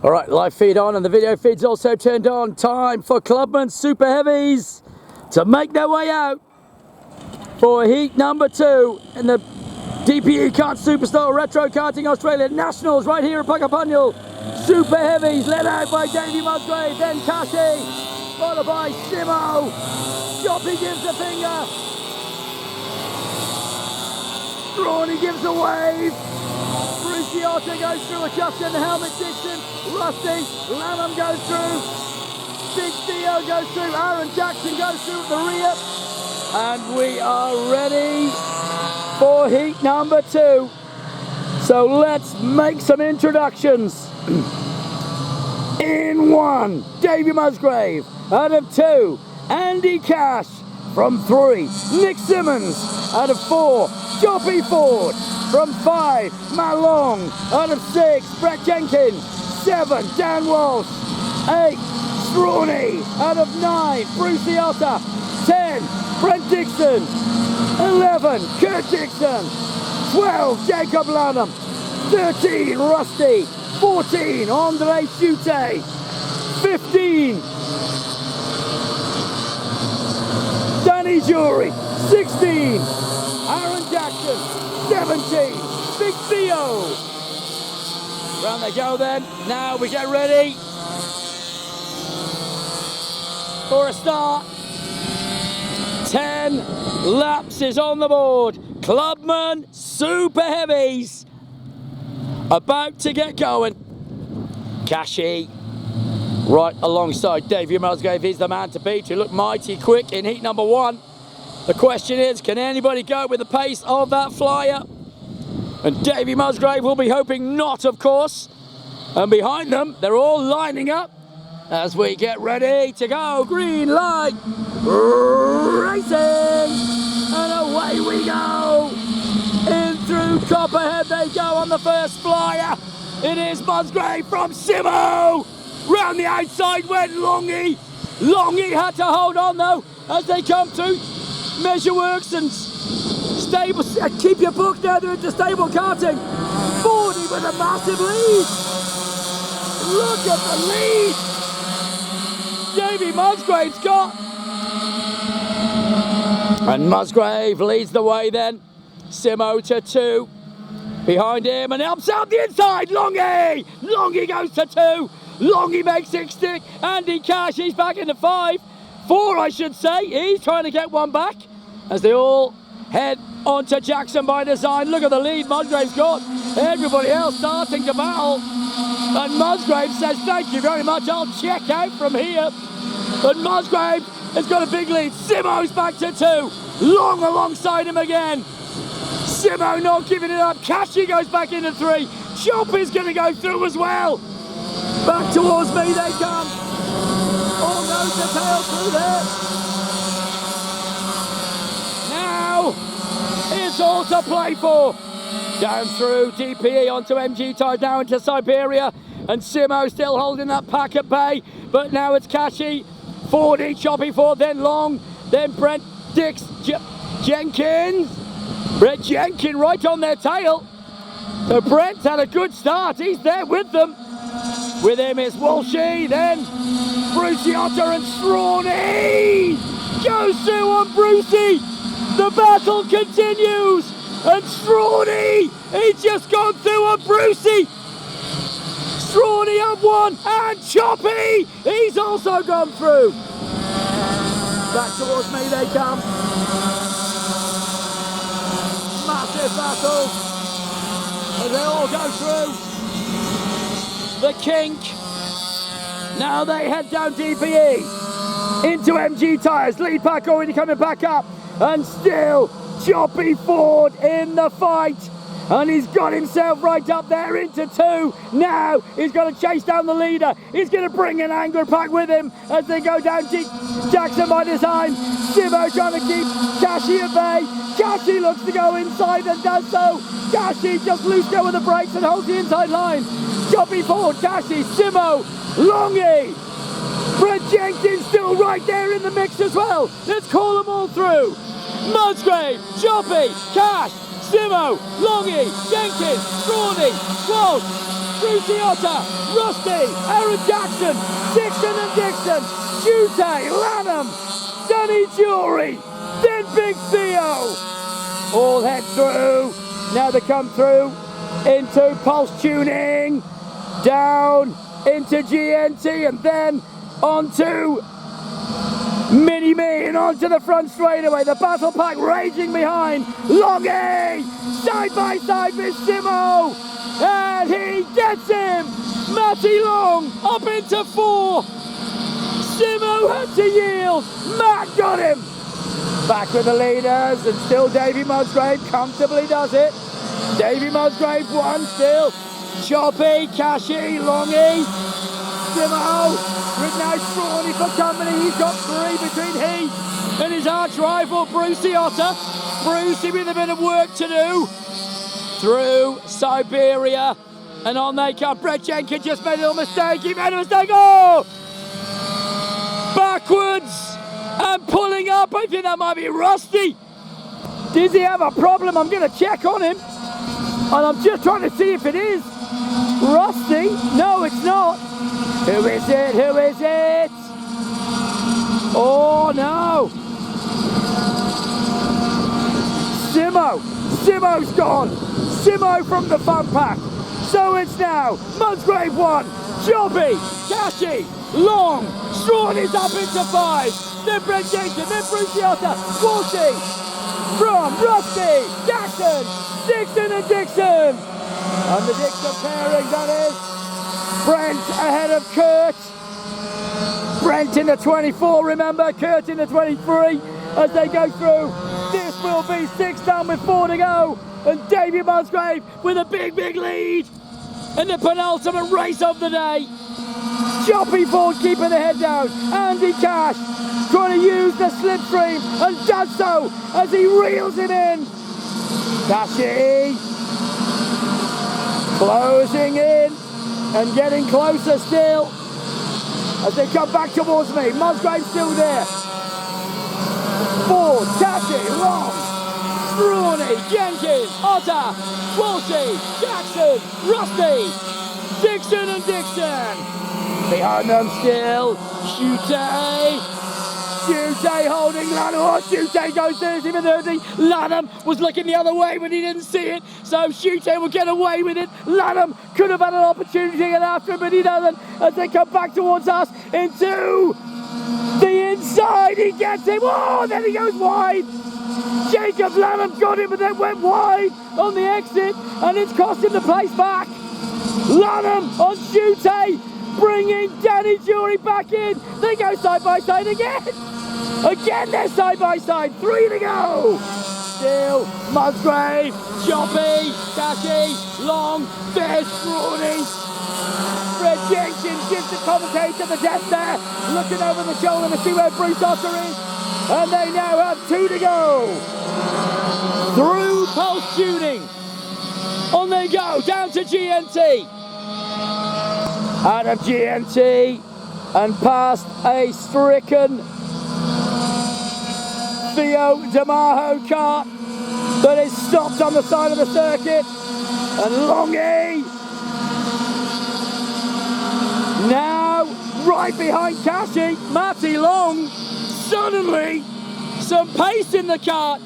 All right, live feed on and the video feed's also turned on. Time for Clubman Super Heavies to make their way out for heat number 2 in the DPE Kart Superstar Retro Karting Australia Nationals right here at Puckapunyal. Super Heavies led out by Davey Musgrave, then Kashi, followed by Simo. Joppy gives a finger. Strawny gives a wave. Brucey Otter goes through a Justin, Helmet Dixon, Rusty, Lanham goes through, Big Theo goes through, Aaron Jackson goes through at the rear. And we are ready for heat number 2. So let's make some introductions. In 1, Davey Musgrave. Out of 2, Andy Cash. From 3, Nick Simmons. Out of 4, Joppy Ford. From 5, Matt Long. Out of 6, Brett Jenkins. 7, Dan Walsh. 8, Strawny. Out of 9, Brucey Otter. 10, Brent Dixon. 11, Kurt Dixon. 12, Jacob Lanham. 13, Rusty. 14, Andre Chute. 15, Danny Jury. 16, Aaron Jackson. 17, Big Theo. Round they go then. Now we get ready for a start. 10 laps is on the board. Clubman Super Heavies about to get going. Kashi right alongside Davey Musgrave. He's the man to beat. He looked mighty quick in heat number 1. The question is, can anybody go with the pace of that flyer? And Davey Musgrave will be hoping not, of course. And behind them, they're all lining up as we get ready to go. Green light, racing, and away we go. In through Copperhead they go on the first flyer. It is Musgrave from Simo. Round the outside went Longy. Longy had to hold on though as they come through Measureworks and stable. Keep your book now, they're into stable karting. 40 with a massive lead. Look at the lead. Davey Musgrave's got. And Musgrave leads the way then. Simo to 2. Behind him and helps out the inside. Longy! Longy goes to 2. Longy makes it stick. Andy Cash, he's back into 5. 4, I should say. He's trying to get one back as they all head onto Jackson by Design. Look at the lead Musgrave's got. Everybody else starting to battle. And Musgrave says, thank you very much, I'll check out from here. But Musgrave has got a big lead. Simo's back to 2. Long alongside him again. Simo not giving it up. Kashi goes back into 3. Joppy's going to go through as well. Back towards me they come. All nose to tail through there. Now it's all to play for. Down through DPE onto MG Tires, now into Siberia. And Simo still holding that pack at bay. But now it's Kashi. 40, Choppy Ford, then Long, then Brent Dix, Jenkins. Brett Jenkins right on their tail. So Brent's had a good start. He's there with them. With him is Walshy, then Brucey Otter and Strawny. Goes through on Brucey. The battle continues. And Strawny, he's just gone through on Brucey. Strawny up 1 and Choppy, he's also gone through. Back towards me they come. Massive battle as they all go through the kink. Now they head down DPE into MG Tires. Lead pack already coming back up and still Joppy Ford in the fight. And he's got himself right up there into 2. Now he's going to chase down the leader. He's going to bring an angler pack with him as they go down Jackson by Design. Simo trying to keep Kashi at bay. Kashi looks to go inside and does so. Kashi just loose go with the brakes and holds the inside line. Joppy Ford, Kashi, Simo, Longy. Brett Jenkins still right there in the mix as well. Let's call them all through. Musgrave, Joppy, Cash, Simo, Longy, Jenkins, Strawny, Walsh, Brucey Otter, Rusty, Aaron Jackson, Dixon and Dixon, Jute, Lanham, Danny Jury, then Big Theo. All head through. Now they come through into Pulse Tuning, down into GNT, and then onto Mini Me and onto the front straightaway. The battle pack raging behind. Longy side by side with Simo, and he gets him. Matty Long up into 4. Simo had to yield. Matt got him. Back with the leaders, and still Davy Musgrave comfortably does it. Davy Musgrave won still. Choppy, Cashy, Longy, Simo, with now Strawny for company. He's got 3 between he and his arch rival Brucey Otter. Brucey with a bit of work to do through Siberia, and on they come. Brett Jenkins just made a little mistake. He made a mistake. Oh! Backwards and pulling up. I think that might be Rusty. Does he have a problem? I'm going to check on him, and I'm just trying to see if it is Rusty. No, it's not. Who is it? Who is it? Oh no! Simo! Simo's gone! Simo from the fun pack! So it's now Musgrave 1, Choppy, Cashy, Long, Strawn is up into 5, then Brent Jenkins, then Brucey Otter, Walshy, from Rusty, Jackson, Dixon and Dixon! And the Dixon pairing, that is Brent ahead of Kurt. Brent in the 24, remember, Kurt in the 23 as they go through. This will be 6 down with 4 to go. And Davy Musgrave with a big, big lead in the penultimate race of the day. Choppy Ford keeping the head down. Andy Cash trying to use the slipstream and does so as he reels him in. Cashy closing in and getting closer still as they come back towards me. Musgrave still there. Ford, Cashy, Long, Strawny, Jenkins, Otter, Walshy, Jackson, Rusty, Dixon and Dixon. Behind them still, Shute holding Lanham. Oh, Shute goes 30 for 30. Lanham was looking the other way, but he didn't see it. So Shute will get away with it. Lanham could have had an opportunity to get after him, but he doesn't. As they come back towards us into the inside, he gets him. Oh, then he goes wide. Jacob Lanham got him, but then went wide on the exit, and it's cost him the place back. Lanham on Shute, bringing Danny Jury back in. They go side by side again. Again, they're side by side. 3 to go. Still Musgrave, Choppy, Cashy, Long, there's Strawny. Fred Jenkins gives the commentator the death there, looking over the shoulder to see where Bruce Otter is. And they now have 2 to go. Through Pulse Tuning. On they go, down to GNT. Out of GNT and past a stricken Theo DeMajo car that is stopped on the side of the circuit. And Longy now right behind Cashy. Matty Long, suddenly some pace in the kart,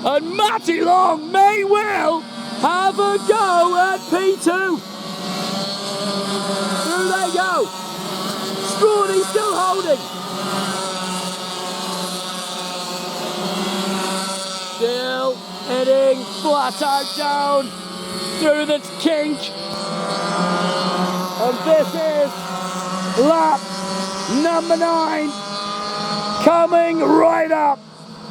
and Matty Long may well have a go at P2. Through they go. Strawny still holding. Still heading flat out down through the kink. And this is lap number 9 coming right up.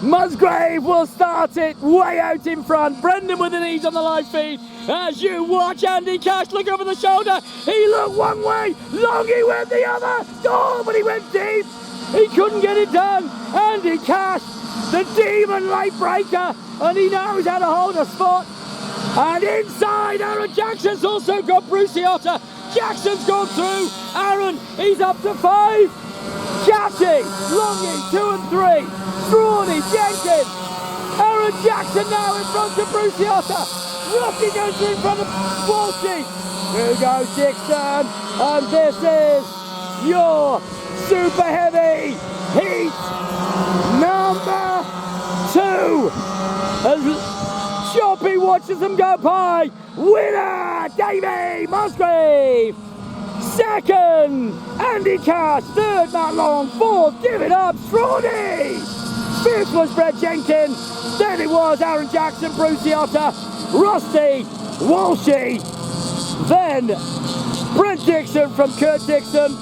Musgrave will start it way out in front. Brendan with an ease on the live feed. As you watch Andy Cash look over the shoulder. He looked one way, Longy went the other. Oh, but he went deep. He couldn't get it done. Andy Cash, the demon late breaker, and he knows how to hold a spot. And inside, Aaron Jackson's also got Brucey Otter. Jackson's gone through. Aaron, he's up to 5. Cashy, Longy, 2 and 3. Strawny, Jenkins. Aaron Jackson now in front of Brucey Otter. Rusty goes in front of Walshy. Through goes Dixon, and this is your super heavy heat number 2. As Choppy watches them go by, winner Davey Musgrave. Second, Andy Cash. Third, Matt Long. Fourth, Give It Up, Strawny. Fifth was Brett Jenkins. Then it was Aaron Jackson, Brucey Otter, Rusty, Walshy. Then Brent Dixon from Kurt Dixon.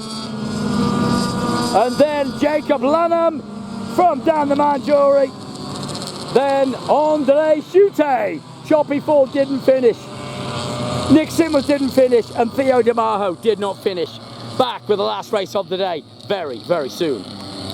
And then Jacob Lanham from Dan the Man Jewelry. Then Andre Chute. Choppy Ford didn't finish. Nick Simmons didn't finish, and Theo DiMajo did not finish. Back with the last race of the day very, very soon.